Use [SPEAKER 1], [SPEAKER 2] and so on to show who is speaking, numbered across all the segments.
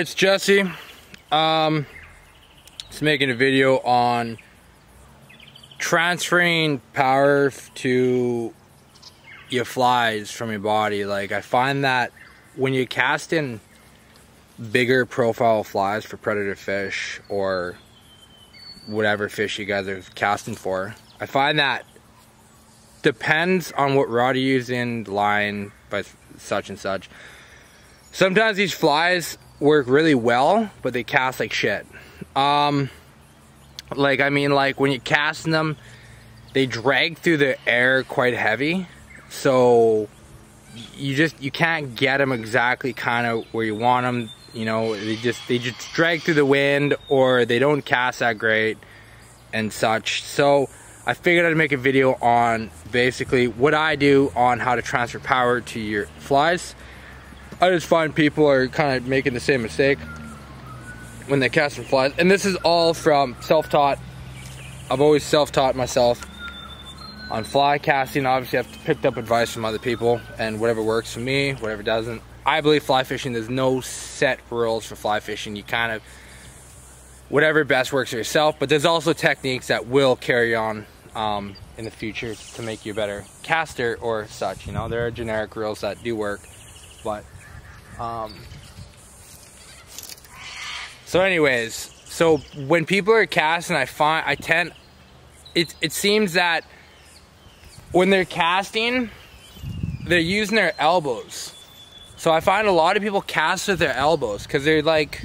[SPEAKER 1] it's Jesse. Just making a video on transferring power to your flies from your body. Like, I find that when you cast in bigger profile flies for predator fish or whatever fish you guys are casting for, I find that depends on what rod you're using, line, by such and such. Sometimes these flies work really well, but they cast like shit. Like when you're casting them, they drag through the air quite heavy, so you can't get them exactly kind of where you want them. You know, they just drag through the wind, or they don't cast that great and such. So I figured I'd make a video on basically what I do on how to transfer power to your flies. I just find people are kind of making the same mistake when they cast some flies, and this is all from self-taught. I've always self-taught myself on fly casting. Obviously I've picked up advice from other people, and whatever works for me, whatever doesn't. I believe fly fishing, there's no set rules for fly fishing. You kind of, whatever best works for yourself, but there's also techniques that will carry on in the future to make you a better caster or such. You know, there are generic rules that do work, but so anyways, so when people are casting, it seems that when they're casting, they're using their elbows. So I find a lot of people cast with their elbows because they're like,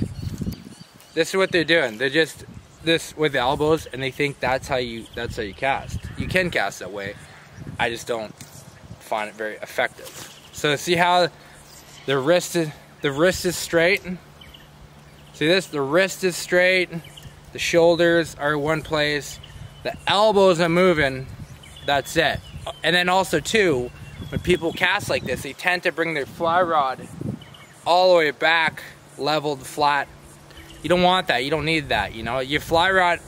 [SPEAKER 1] this is what they're doing. They're just this with the elbows, and they think that's how you cast. You can cast that way. I just don't find it very effective. So see how the wrist is straight. See this? The wrist is straight. The shoulders are one place. The elbows are moving. That's it. And then also too, when people cast like this, they tend to bring their fly rod all the way back, leveled, flat. You don't want that. You don't need that. You know, your fly rod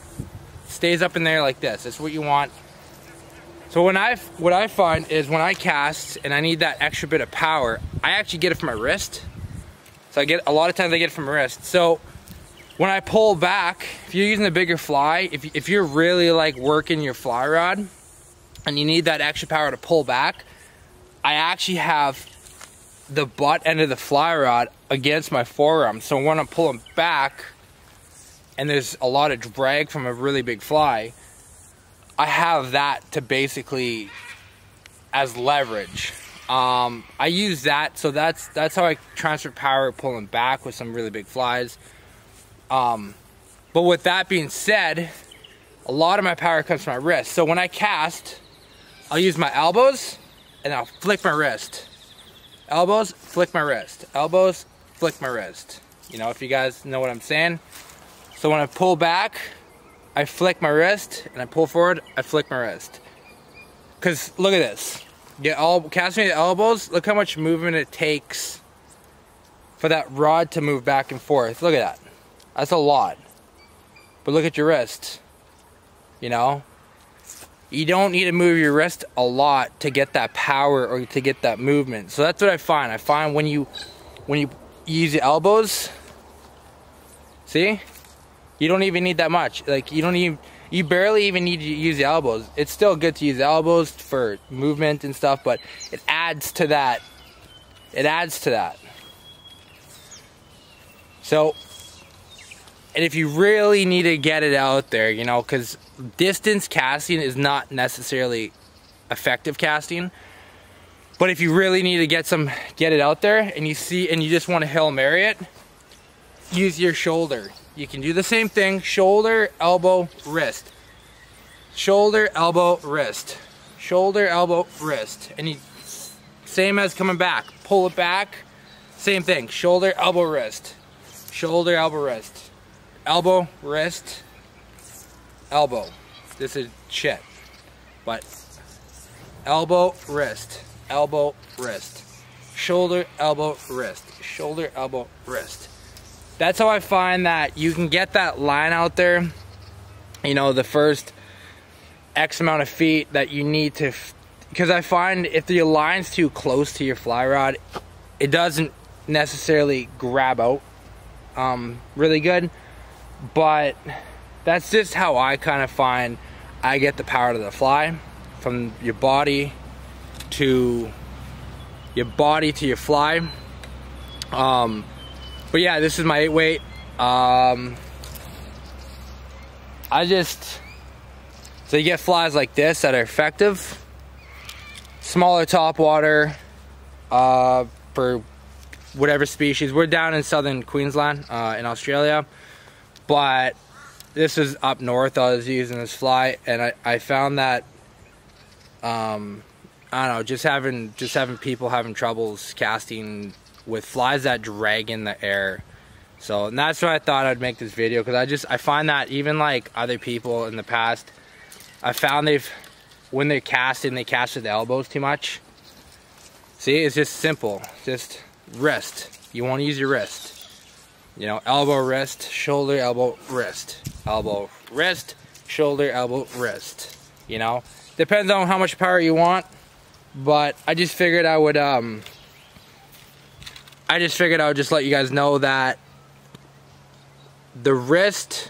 [SPEAKER 1] stays up in there like this. That's what you want. So what I find is when I cast and I need that extra bit of power, I actually get it from my wrist. So a lot of times I get it from my wrist. So when I pull back, if you're using a bigger fly, if you're really like working your fly rod and you need that extra power to pull back, I actually have the butt end of the fly rod against my forearm. So when I'm pulling back and there's a lot of drag from a really big fly, I have that to basically as leverage. I use that, so that's how I transfer power pulling back with some really big flies. But with that being said, a lot of my power comes from my wrist. So when I cast, I'll use my elbows and I'll flick my wrist. Elbows, flick my wrist. Elbows, flick my wrist. You know, if you guys know what I'm saying. So when I pull back, I flick my wrist, and I pull forward, I flick my wrist. Cause look at this. Casting the elbows, look how much movement it takes for that rod to move back and forth. Look at that. That's a lot. But look at your wrist. You know? You don't need to move your wrist a lot to get that power or to get that movement. So that's what I find. I find when you use the elbows, see? You don't even need that much. Like, you barely even need to use the elbows. It's still good to use the elbows for movement and stuff, but it adds to that. It adds to that. So, and if you really need to get it out there, you know, because distance casting is not necessarily effective casting, but if you really need to get it out there, and you just want to Hail Mary it, use your shoulder. You can do the same thing, shoulder, elbow, wrist. Shoulder, elbow, wrist. Shoulder, elbow, wrist. And same as coming back. Pull it back, same thing. Shoulder, elbow, wrist. Shoulder, elbow, wrist. Elbow, wrist, elbow. This is shit. But elbow, wrist. Elbow, wrist. Shoulder, elbow, wrist. Shoulder, elbow, wrist. That's how I find that you can get that line out there, you know, the first X amount of feet that you need to, because I find if the line's too close to your fly rod, it doesn't necessarily grab out really good. But that's just how I kind of find I get the power to the fly, from your body to your fly. But yeah, this is my 8 weight. So you get flies like this that are effective, smaller top water, for whatever species. We're down in southern Queensland, in Australia, but this is up north. I was using this fly, and I found that, I don't know, just having people having troubles casting with flies that drag in the air. So, and that's why I thought I'd make this video, because I find that even like other people in the past, I found when they're casting, they cast with the elbows too much. See, it's just simple, just wrist. You want to use your wrist. You know, elbow, wrist, shoulder, elbow, wrist. Elbow, wrist, shoulder, elbow, wrist. You know, depends on how much power you want, but I just figured I would just let you guys know that the wrist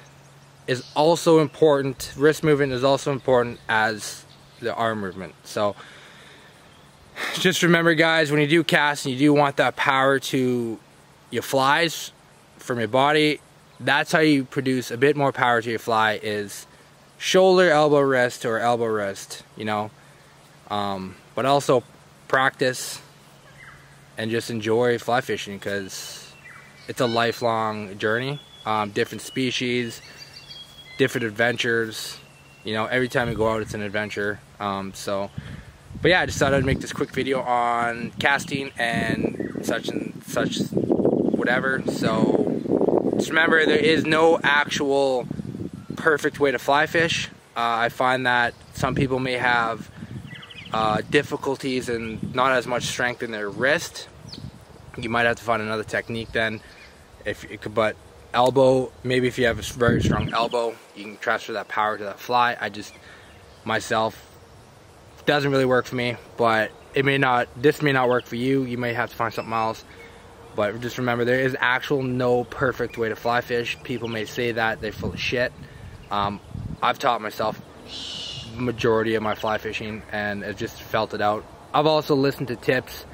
[SPEAKER 1] is also important. Wrist movement is also important as the arm movement. So just remember, guys, when you do cast and you do want that power to your flies from your body, that's how you produce a bit more power to your fly, is shoulder, elbow, wrist, or elbow, wrist, you know. But also practice and just enjoy fly fishing, because it's a lifelong journey. Different species, different adventures, you know, every time you go out it's an adventure. But yeah, I just thought I'd make this quick video on casting and such whatever. So just remember, there is no actual perfect way to fly fish. I find that some people may have difficulties and not as much strength in their wrist. You might have to find another technique then. But elbow, maybe if you have a very strong elbow, you can transfer that power to that fly. Myself, doesn't really work for me, but this may not work for you. You may have to find something else. But just remember, there is no perfect way to fly fish. People may say that, they're full of shit. I've taught myself majority of my fly fishing, and I've just felt it out. I've also listened to tips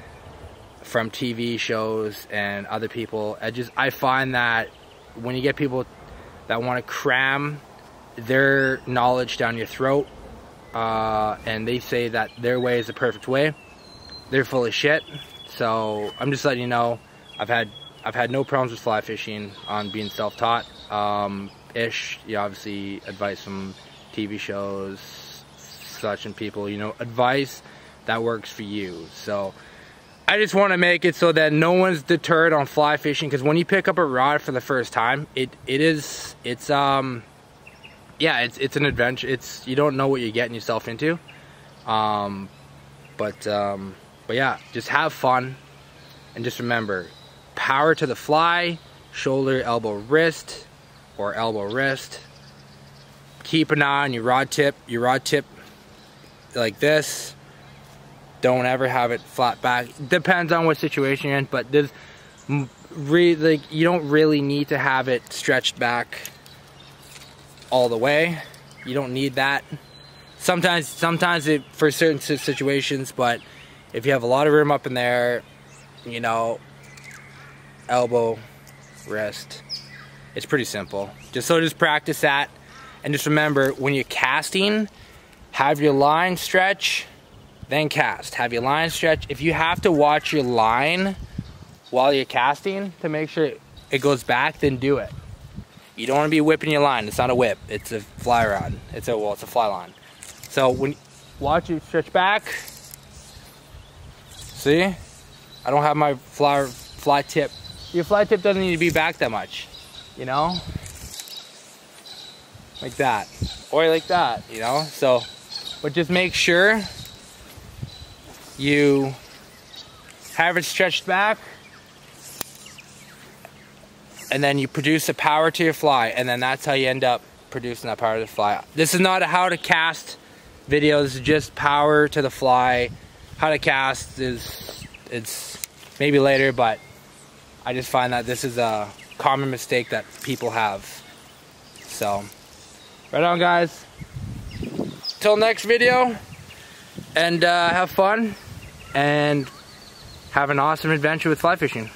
[SPEAKER 1] from TV shows and other people. I find that when you get people that want to cram their knowledge down your throat, and they say that their way is the perfect way, they're full of shit. So I'm just letting you know, I've had no problems with fly fishing on being self-taught. You obviously advice from TV shows, such, and people, you know, advice that works for you. So I just want to make it so that no one's deterred on fly fishing, because when you pick up a rod for the first time, it's an adventure. You don't know what you're getting yourself into. But yeah, just have fun, and just remember, power to the fly, shoulder, elbow, wrist, or elbow, wrist. Keep an eye on your rod tip like this. Don't ever have it flat back. Depends on what situation you're in, but you don't really need to have it stretched back all the way. You don't need that. Sometimes for certain situations, but if you have a lot of room up in there, you know, elbow, wrist, it's pretty simple. Just practice that, and just remember, when you're casting, have your line stretch, then cast. Have your line stretch. If you have to watch your line while you're casting to make sure it goes back, then do it. You don't want to be whipping your line. It's not a whip. It's a fly rod. It's a fly line. So when watch it stretch back. See? I don't have my fly tip. Your fly tip doesn't need to be back that much. You know? Like that. Or like that, you know? So, but just make sure you have it stretched back, and then you produce the power to your fly, and then that's how you end up producing that power to the fly. This is not a how to cast video, this is just power to the fly. How to cast it's maybe later, but I just find that this is a common mistake that people have. So, right on, guys. Till next video, and have fun, and have an awesome adventure with fly fishing.